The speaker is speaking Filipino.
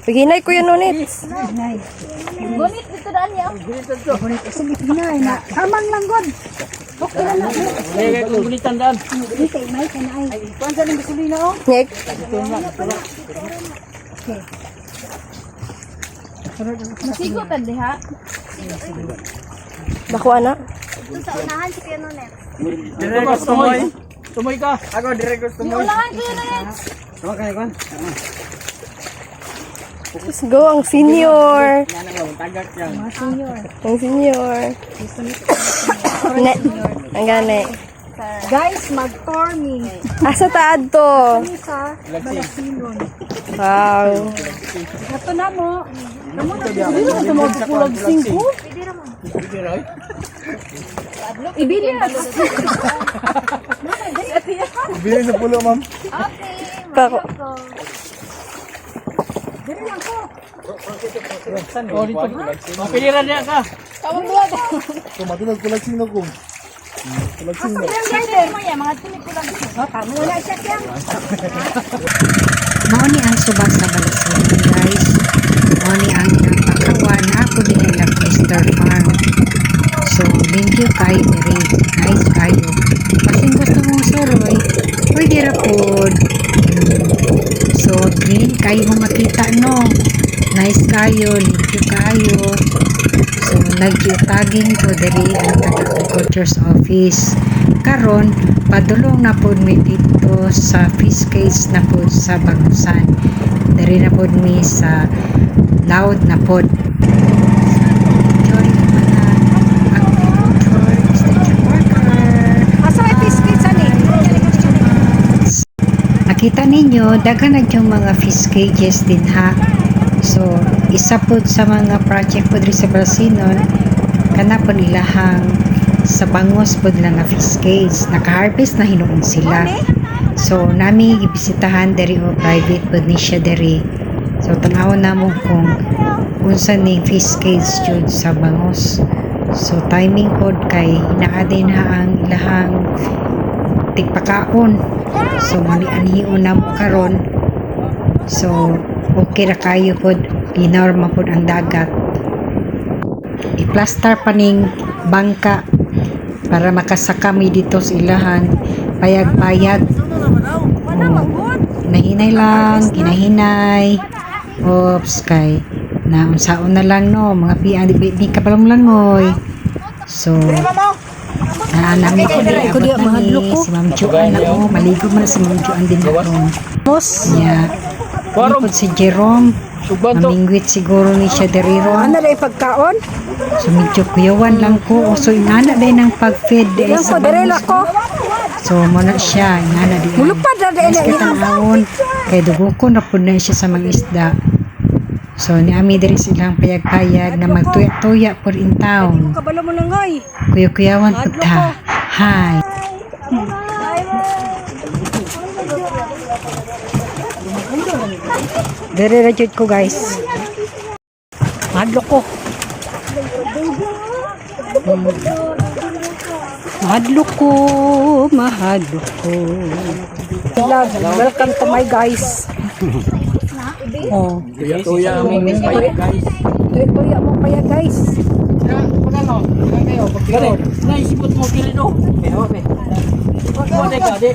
Hinay ko yan ulit. Gunit dito daan niya. Gunit sige hinay na. Amang lang god. Okay na na. Kaya kung gulitan daan. Dito may kanay. Kuan sa ning gasolina oh. Ngek. Okay. Masigo ta diha. Dako ana. Ito sa unahan si Piano Net. Dire ko tumoy. Tumoy ka. Ako dire ko tumoy. Unahan ko yun Net. Tama kay kon. Let's go, ang senior. Tagak yan. Ang senior. Ne, ang gani. Guys, mag-tour me. Asa taad to? Sa Balasinon. Wow. Ato na mo. Kamo na Dito ka magpulag 5. Ibili na. Bili sa pulo, ma'am. Okay. Pako. Dire lang ko. Oh, dito. Mapiliran niya ka. Tawag buwan. Matulog ko lagsing na ko. Lagsing na. Share mo yan. Mga tunig ko lang. Oh, kamo na siya kaya. Mao ni ang subak sa Balasinon, guys. Mao ni ang ilang pagkawan ako din ilang Mr. Farm. So, thank you kayo diri. Nice kayo. Kasing gusto mong suroy, pwede ra pod. So, green kayo mo makita no. Nice kayo, thank you kayo. So, nag-tagging ko diri ang Agriculture's Office. Karon padulong na pod mi dito sa fish cage na pod sa Bagusan. Dari na pod mi sa laut na pod. Joy na agriculture extension worker. Asa ay biscuit sa ni? Nakita ninyo, daghan na yung mga fish cages din ha. So, isa pod sa mga project pod rin sa Balasinon, kana po nilahang sa bangos pod lang nga fish cage. Naka-harvest na hinuon sila. So, nami gibisitahan diri o private pod ni siya diri. So, tanawon na mo kung unsa ni fish cage jud sa bangos. So, timing pod kay naa din ha ang ilahang tigpakaon. So, mani-anhion na mo karon. So, okay ra kayo pod, ginorma pod ang dagat. I-plaster pa ning bangka para makasaka mi dito sa ilahan. Payag-payag. Hinahinay lang, hinahinay. Oops, kay naunsaon na lang no, mga piang di ka palang langoy. So, namin ko di abot ni si Ma'am Joan na oh, maligo man si Ma'am Joan din ako. Mos. Yeah. Ikot si Jerome. Mamingwit siguro ni siya deriro. Ano na ipagkaon? So medyo kuyawan lang ko. So inana din ng pag-feed Yang ko dire la ko. So muna siya. Inana din. Mulupad na din Mas kitanawon. Kaya dugo ko na po na siya sa mga isda. So ni Ami diri silang payag-payag na magtuya-tuya po in town. Kabalo mo lang oy. Kuya-kuyawan po ta. Hi. Dire ra jud ko guys. Madlo ko. Mahadlo ko, mahadlo ko. Welcome to my guys. Oh, Tuya aming mispay guys. Tuya mo kaya guys. Magkano? Kayo, pagkano? Naisipot mo kilo. Ano ba? Ano ka di?